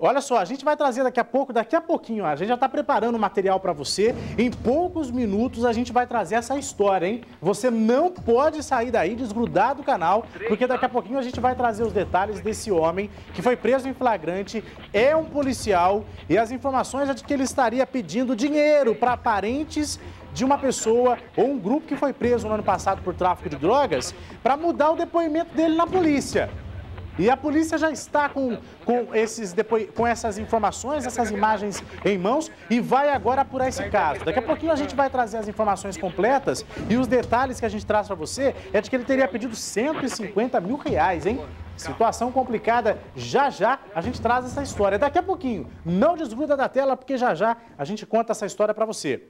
Olha só, a gente vai trazer daqui a pouquinho, a gente já está preparando o material para você. Em poucos minutos a gente vai trazer essa história, hein? Você não pode sair daí, desgrudar do canal, porque daqui a pouquinho a gente vai trazer os detalhes desse homem que foi preso em flagrante, é um policial e as informações é de que ele estaria pedindo dinheiro para parentes de uma pessoa ou um grupo que foi preso no ano passado por tráfico de drogas para mudar o depoimento dele na polícia. E a polícia já está com essas informações, essas imagens em mãos e vai agora apurar esse caso. Daqui a pouquinho a gente vai trazer as informações completas e os detalhes que a gente traz para você é de que ele teria pedido 150 mil reais, hein? Situação complicada, já a gente traz essa história. Daqui a pouquinho, não desgruda da tela porque já a gente conta essa história para você.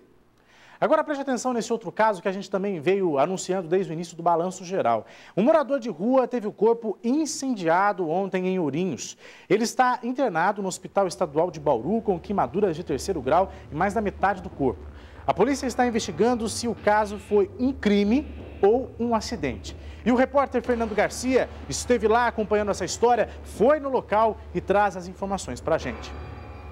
Agora preste atenção nesse outro caso que a gente também veio anunciando desde o início do Balanço Geral. Um morador de rua teve o corpo incendiado ontem em Ourinhos. Ele está internado no Hospital Estadual de Bauru com queimaduras de 3º grau e mais da metade do corpo. A polícia está investigando se o caso foi um crime ou um acidente. E o repórter Fernando Garcia esteve lá acompanhando essa história, foi no local e traz as informações para a gente.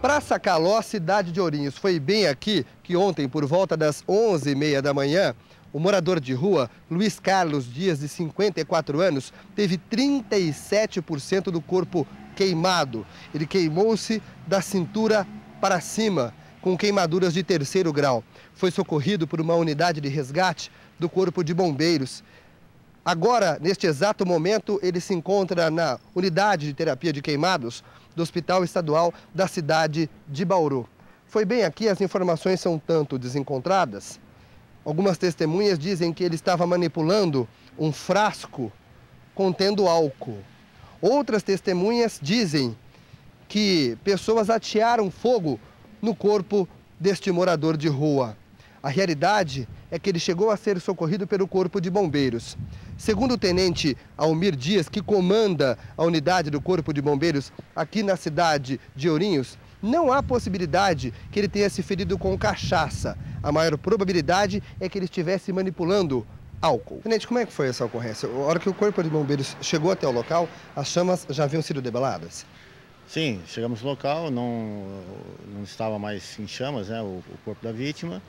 Praça Caló, cidade de Ourinhos. Foi bem aqui que ontem, por volta das 11h30 da manhã, o morador de rua, Luiz Carlos Dias, de 54 anos, teve 37% do corpo queimado. Ele queimou-se da cintura para cima, com queimaduras de 3º grau. Foi socorrido por uma unidade de resgate do Corpo de Bombeiros. Agora, neste exato momento, ele se encontra na unidade de terapia de queimados do Hospital Estadual da cidade de Bauru. Foi bem aqui, as informações são tanto desencontradas. Algumas testemunhas dizem que ele estava manipulando um frasco contendo álcool. Outras testemunhas dizem que pessoas atearam fogo no corpo deste morador de rua. A realidade é que ele chegou a ser socorrido pelo Corpo de Bombeiros. Segundo o tenente Almir Dias, que comanda a unidade do Corpo de Bombeiros aqui na cidade de Ourinhos, não há possibilidade que ele tenha se ferido com cachaça. A maior probabilidade é que ele estivesse manipulando álcool. Tenente, como é que foi essa ocorrência? A hora que o Corpo de Bombeiros chegou até o local, as chamas já haviam sido debeladas? Sim, chegamos no local, não estava mais em chamas, né, o corpo da vítima.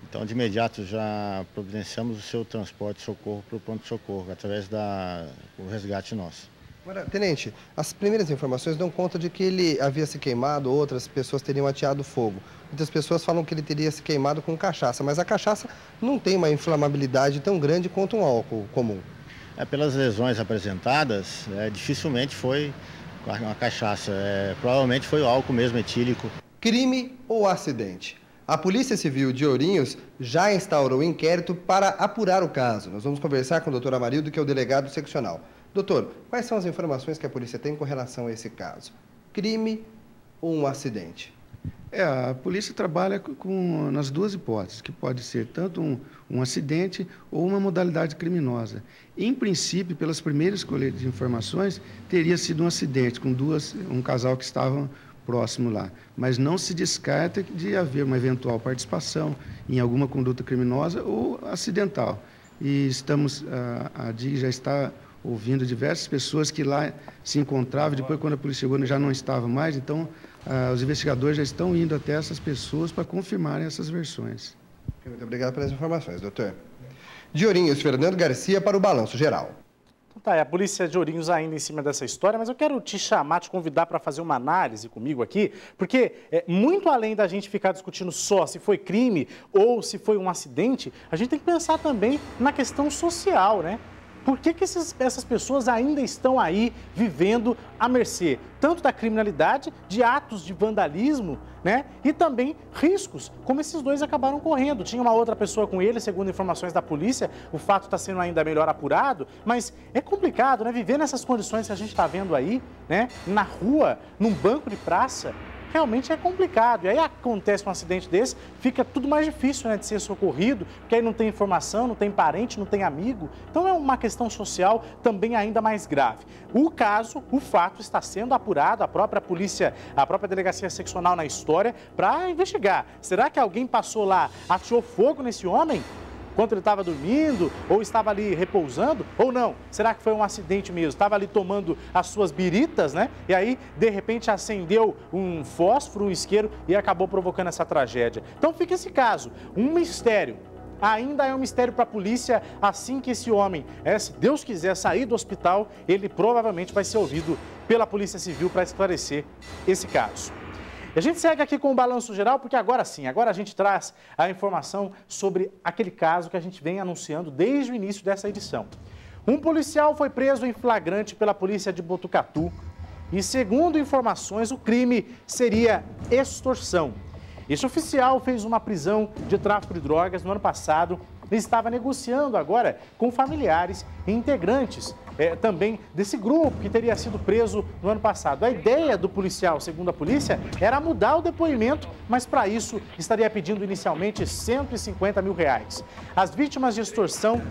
Então, de imediato, já providenciamos o seu transporte de socorro para o pronto-socorro, através do resgate nosso. Agora, tenente, as primeiras informações dão conta de que ele havia se queimado, outras pessoas teriam ateado fogo. Muitas pessoas falam que ele teria se queimado com cachaça, mas a cachaça não tem uma inflamabilidade tão grande quanto um álcool comum. Pelas lesões apresentadas, dificilmente foi uma cachaça, provavelmente foi o álcool mesmo etílico. Crime ou acidente? A Polícia Civil de Ourinhos já instaurou um inquérito para apurar o caso. Nós vamos conversar com o doutor Amarildo, que é o delegado seccional. Doutor, quais são as informações que a polícia tem com relação a esse caso? Crime ou um acidente? A polícia trabalha nas duas hipóteses, que pode ser tanto um acidente ou uma modalidade criminosa. Em princípio, pelas primeiras colheitas de informações, teria sido um acidente com um casal que estavam próximo lá, mas não se descarta de haver uma eventual participação em alguma conduta criminosa ou acidental. E a DIG já está ouvindo diversas pessoas que lá se encontravam, depois quando a polícia chegou já não estava mais, então os investigadores já estão indo até essas pessoas para confirmarem essas versões. Muito obrigado pelas informações, doutor. De Ourinhos, Fernando Garcia para o Balanço Geral. Tá, é a polícia de Ourinhos ainda em cima dessa história, mas eu quero te convidar para fazer uma análise comigo aqui, porque muito além da gente ficar discutindo só se foi crime ou se foi um acidente, a gente tem que pensar também na questão social, né? Por que essas pessoas ainda estão aí vivendo à mercê tanto da criminalidade, de atos de vandalismo, né? E também riscos, como esses dois acabaram correndo. Tinha uma outra pessoa com ele, segundo informações da polícia, o fato está sendo ainda melhor apurado, mas é complicado, né? Viver nessas condições que a gente está vendo aí, né? Na rua, num banco de praça. Realmente é complicado. E aí acontece um acidente desse, fica tudo mais difícil, né, de ser socorrido, porque aí não tem informação, não tem parente, não tem amigo. Então é uma questão social também ainda mais grave. O fato está sendo apurado, a própria polícia, a própria delegacia seccional na história, para investigar. Será que alguém passou lá, ateou fogo nesse homem? enquanto ele estava dormindo ou estava ali repousando? Ou não? Será que foi um acidente mesmo? Estava ali tomando as suas biritas, né? E aí, de repente, acendeu um fósforo, um isqueiro e acabou provocando essa tragédia. Então fica esse caso, um mistério. Ainda é um mistério para a polícia. Assim que esse homem, se Deus quiser, sair do hospital, ele provavelmente vai ser ouvido pela Polícia Civil para esclarecer esse caso. E a gente segue aqui com o balanço geral, porque agora sim, agora a gente traz a informação sobre aquele caso que a gente vem anunciando desde o início dessa edição. Um policial foi preso em flagrante pela polícia de Botucatu e, segundo informações, o crime seria extorsão. Este oficial fez uma prisão de tráfico de drogas no ano passado e estava negociando agora com familiares e integrantes também desse grupo que teria sido preso no ano passado. A ideia do policial, segundo a polícia, era mudar o depoimento, mas para isso estaria pedindo inicialmente R$150 mil. As vítimas de extorsão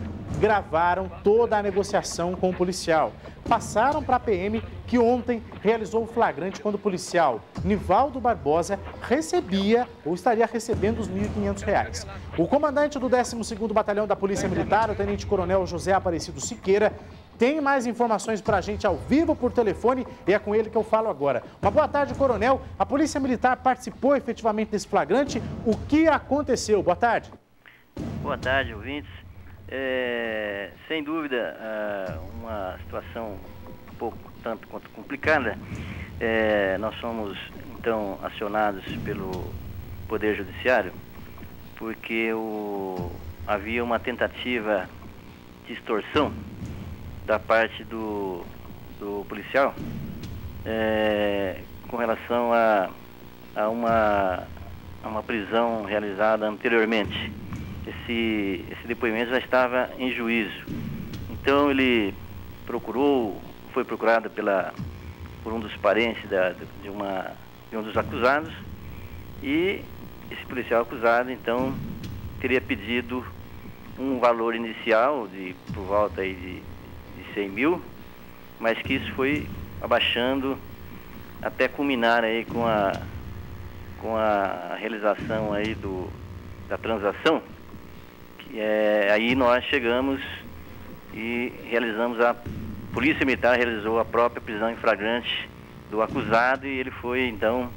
gravaram toda a negociação com o policial. Passaram para a PM, que ontem realizou o flagrante quando o policial Nivaldo Barbosa recebia ou estaria recebendo os R$1.500. O comandante do 12º Batalhão da Polícia Militar, o tenente-coronel José Aparecido Siqueira, tem mais informações para a gente ao vivo por telefone e é com ele que eu falo agora. Uma boa tarde, coronel. A Polícia Militar participou efetivamente desse flagrante. O que aconteceu? Boa tarde. Boa tarde, ouvintes. Sem dúvida, uma situação um pouco tanto quanto complicada. Nós somos, então, acionados pelo Poder Judiciário porque havia uma tentativa de extorsão da parte do policial com relação a uma prisão realizada anteriormente. Esse depoimento já estava em juízo. Então ele foi procurado por um dos parentes de um dos acusados, e esse policial acusado então teria pedido um valor inicial por volta aí de 100 mil, mas que isso foi abaixando até culminar aí com a realização aí da transação. Aí nós chegamos e a Polícia Militar realizou a própria prisão em flagrante do acusado, e ele foi então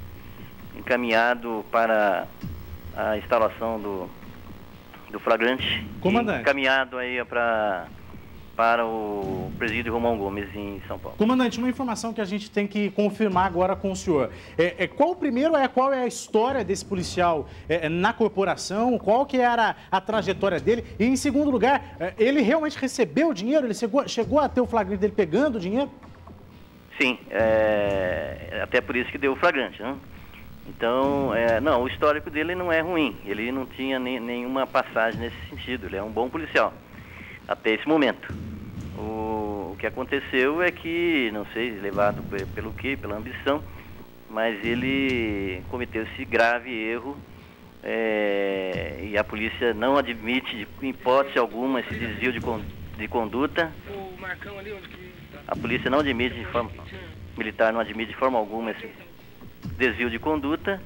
encaminhado para a instalação do flagrante. Comandante. Encaminhado aí para o presídio Romão Gomes, em São Paulo. Comandante, uma informação que a gente tem que confirmar agora com o senhor. Qual é a história desse policial na corporação? Qual que era a trajetória dele? E, em segundo lugar, ele realmente recebeu o dinheiro? Ele chegou a ter o flagrante dele pegando o dinheiro? Sim, até por isso que deu o flagrante, né? Então, não, o histórico dele não é ruim. Ele não tinha nenhuma passagem nesse sentido. Ele é um bom policial até esse momento. O que aconteceu é que, não sei, levado pelo quê, pela ambição, mas ele cometeu esse grave erro, e a polícia não admite, de hipótese alguma, esse desvio de conduta. O Marcão ali, onde que tá? A polícia não admite, militar não admite de forma alguma esse desvio de conduta.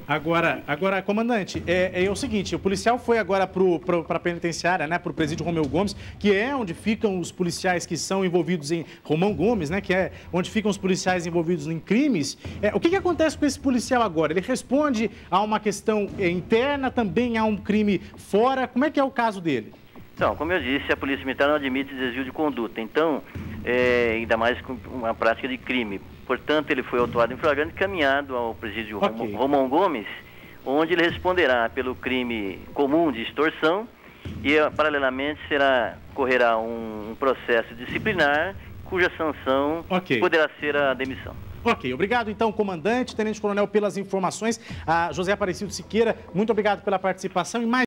Agora, comandante, é o seguinte, o policial foi agora para a penitenciária, né, para o presídio Romeu Gomes, que é onde ficam os policiais que são envolvidos em Romão Gomes, né, que é onde ficam os policiais envolvidos em crimes. O que acontece com esse policial agora? Ele responde a uma questão interna, também a um crime fora? Como é que é o caso dele? Então, como eu disse, a Polícia Militar não admite desvio de conduta. Então, ainda mais com uma prática de crime. Portanto, ele foi autuado em flagrante e encaminhado ao presídio Romão Gomes, onde ele responderá pelo crime comum de extorsão e, paralelamente, correrá um processo disciplinar cuja sanção poderá ser a demissão. Ok, obrigado então, comandante, tenente-coronel, pelas informações. A José Aparecido Siqueira, muito obrigado pela participação e mais